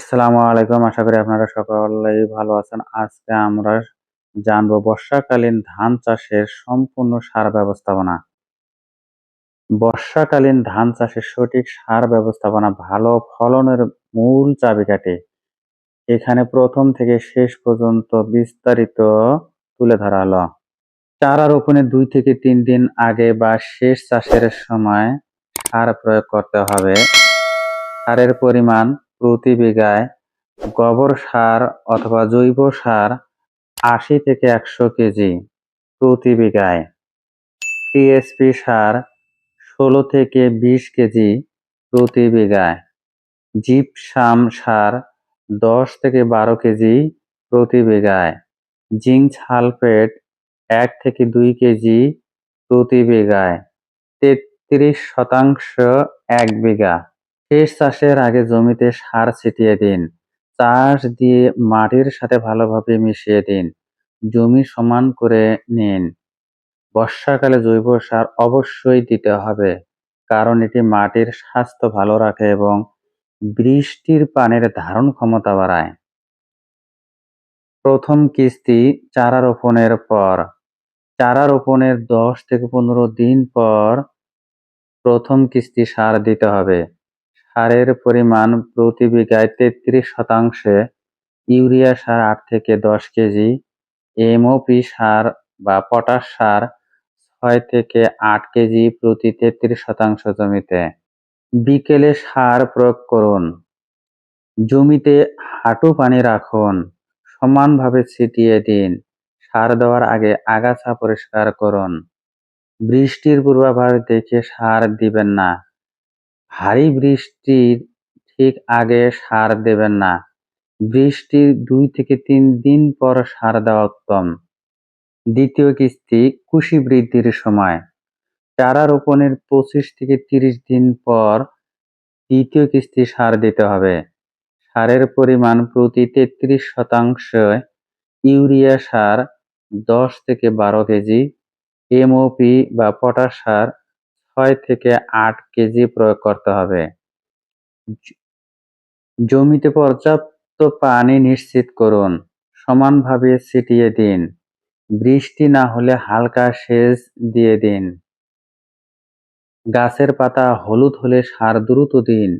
আসসালামু আলাইকুম। আশা করি আপনারা সকলেই ভালো আছেন। আজকে আমরা জানবো বর্ষাকালীন ধান চাষের সম্পূর্ণ সার ব্যবস্থাপনা। বর্ষাকালীন ধান চাষের সঠিক সার ব্যবস্থাপনা ভালো ফলনের মূল চাবিকাঠি। এখানে প্রথম থেকে শেষ পর্যন্ত বিস্তারিত তুলে ধরা হলো। চারা রোপণের ২ থেকে ৩ দিন আগে বা শেষ চাষের সময় সার প্রয়োগ করতে হবে। সারের পরিমাণ প্রতি বিঘায় গোবর সার অথবা জৈব সার ৮০ থেকে ১০০ কেজি প্রতি বিঘায়, টিএসপি সার ১৬ থেকে ২০ কেজি প্রতি বিঘায়, জিপসাম সার ১০ থেকে ১২ কেজি প্রতি বিঘায়, জিঙ্ক সালফেট ১ থেকে ২ কেজি প্রতি বিঘায়, ৩৩% ১ বিঘা। শেষ চাষের আগে জমিতে সার ছিটিয়ে দিন। চাষ দিয়ে মাটির সাথে ভালোভাবে মিশিয়ে দিন। জমি সমান করে নিন। বর্ষাকালে জৈব সার অবশ্যই দিতে হবে, কারণ এটি মাটির স্বাস্থ্য ভালো রাখে এবং বৃষ্টির পানির ধারণ ক্ষমতা বাড়ায়। প্রথম কিস্তি চারা রোপণের পর। চারা রোপণের ১০ থেকে ১৫ দিন পর প্রথম কিস্তি সার দিতে হবে। সারের পরিমাণ প্রতি বিঘায় ৩৩% ইউরিয়া সার ৮ থেকে ১০ কেজি, এমওপি সার বা পটাশ সার ৬ থেকে ৮ কেজি প্রতি ৩৩% জমিতে। বিকেলে সার প্রয়োগ করুন। জমিতে হাঁটু পানি রাখুন। সমানভাবে ছিটিয়ে দিন। সার দেওয়ার আগে আগাছা পরিষ্কার করুন। বৃষ্টির পূর্বাভাস দেখে সার দিবেন না। ভারী বৃষ্টির ঠিক আগে সার দেবেন না। বৃষ্টির ২ থেকে ৩ দিন পর সার দেওয়া উত্তম। দ্বিতীয় কিস্তি কুশি বৃদ্ধির সময়। চারা রোপণের ২৫ থেকে ৩০ দিন পর দ্বিতীয় কিস্তি সার দিতে হবে। সারের পরিমাণ প্রতি ৩৩% ইউরিয়া সার ১০ থেকে ১২ কেজি, এমওপি বা পটাশ সার ৬ থেকে ৮ কেজি প্রয়োগ করতে হবে। জমিতে পর্যাপ্ত পানি নিশ্চিত করুন। সমানভাবে ছিটিয়ে দিন। বৃষ্টি না হলে হালকা সেচ দিয়ে দিন। গাছের পাতা হলুদ হলে সার দ্রুত দিন।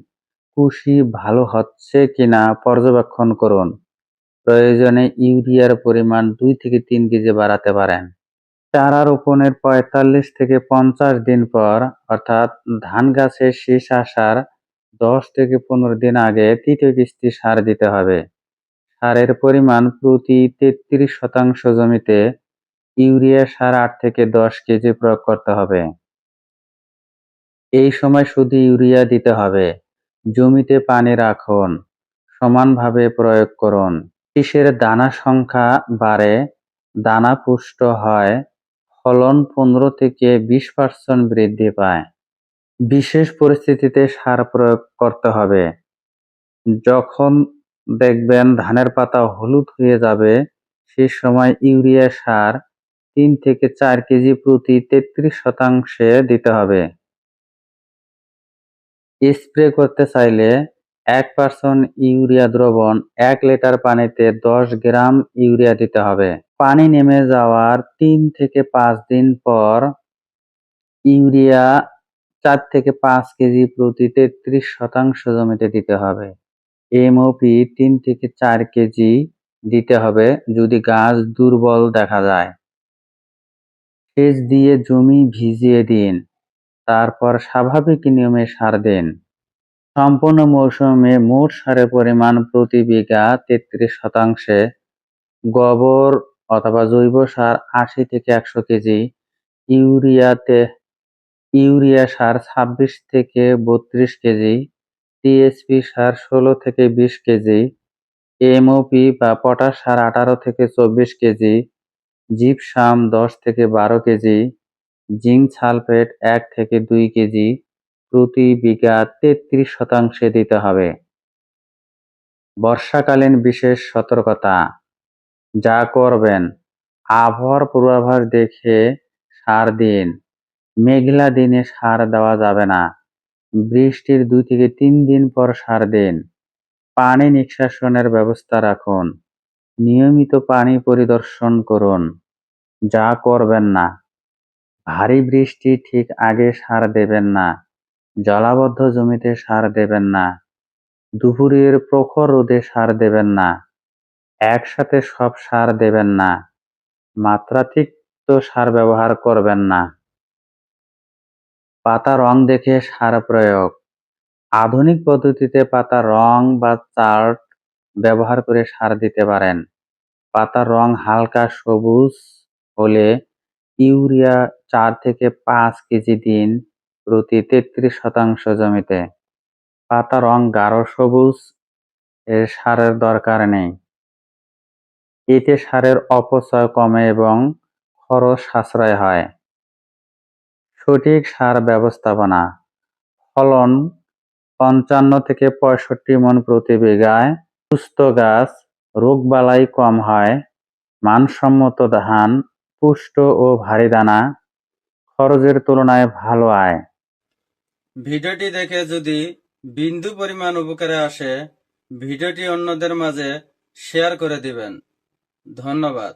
কুশি ভালো হচ্ছে কিনা পর্যবেক্ষণ করুন। প্রয়োজনে ইউরিয়ার পরিমাণ ২ থেকে ৩ কেজি বাড়াতে পারেন। চারা রোপণের ৪৫ থেকে ৫০ দিন পর অর্থাৎ ধান গাছের শীষ আসার ১০ থেকে ১৫ দিন আগে তৃতীয় কিস্তি সার দিতে হবে। সারের পরিমাণ প্রতি ৩৩% জমিতে ইউরিয়া সার ৮ থেকে ১০ কেজি প্রয়োগ করতে হবে। এই সময় শুধু ইউরিয়া দিতে হবে। জমিতে পানি রাখুন। সমানভাবে প্রয়োগ করুন। শীষের দানা সংখ্যা বাড়ে, দানা পুষ্ট হয়, ফলন ১৫ থেকে ২০% বৃদ্ধি পায়। বিশেষ পরিস্থিতিতে সার প্রয়োগ করতে হবে। যখন দেখবেন ধানের পাতা হলুদ হয়ে যাবে, সে সময় ইউরিয়া সার ৩ থেকে ৪ কেজি প্রতি ৩৩% দিতে হবে। স্প্রে করতে চাইলে ১% ইউরিয়া দ্রবণ ১ লিটার পানিতে ১০ গ্রাম ইউরিয়া দিতে হবে। পানি নেমে যাওয়ার ৩ থেকে ৫ দিন পর ইউরিয়া ৪ থেকে ৫ কেজি প্রতি ৩৩% জমিতে দিতে হবে। এমওপি ৩ থেকে ৪ কেজি দিতে হবে যদি গাছ দুর্বল দেখা যায়। সেচ দিয়ে জমি ভিজিয়ে দিন। তারপর স্বাভাবিক নিয়মে সার দিন। সম্পূর্ণ মৌসুমে মোট সারের পরিমাণ প্রতি বিঘা ৩৩%, গোবর অথবা জৈব সার ৮০ থেকে ১০০ কেজি, ইউরিয়া সার ২৬ থেকে ৩২ কেজি, টিএসপি সার ১৬ থেকে ২০ কেজি, এমওপি বা পটাশ সার ১৮ থেকে ২৪ কেজি, জিপসাম ১০ থেকে ১২ কেজি, জিঙ্ক সালফেট ১ থেকে ২ কেজি প্রতি বিঘা ৩৩% দিতে হবে। বর্ষাকালীন বিশেষ সতর্কতা যা করবেন, আবহাওয়ার পূর্বাভাস দেখে সার দিন। মেঘলা দিনে সার দেওয়া যাবে না। বৃষ্টির ২ থেকে ৩ দিন পর সার দিন। পানি নিষ্কাশনের ব্যবস্থা রাখুন। নিয়মিত পানি পরিদর্শন করুন। যা করবেন না, ভারী বৃষ্টি ঠিক আগে সার দেবেন না। জলাবদ্ধ জমিতে সার দেবেন না। দুপুরের প্রখর রোদে সার দেবেন না। একসাথে সব সার দেবেন না। মাত্রাতিরিক্ত সার ব্যবহার করবেন না। পাতা রং দেখে সার প্রয়োগ। আধুনিক পদ্ধতিতে পাতা রং বা চার্ট ব্যবহার করে সার দিতে পারেন। পাতার রং হালকা সবুজ হলে ইউরিয়া 4 থেকে 5 কেজি দিন প্রতি 33% জমিতে। পাতা রং গাঢ় সবুজ এর সারের দরকার নেই। এতে সারের অপচয় কমে এবং খরচ সাশ্রয় হয়। সঠিক সার ব্যবস্থাপনা। ফলন 55 থেকে 65 মণ প্রতি বিঘায়। সুস্থ গাছ, রোগবালাই কম হয়। মানসম্মত ধান, পুষ্ট ও ভারী দানা, খরচের তুলনায় ভালো আয়। ভিডিওটি দেখে যদি বিন্দু পরিমাণ উপকারে আসে, ভিডিওটি অন্যদের মাঝে শেয়ার করে দিবেন। ধন্যবাদ।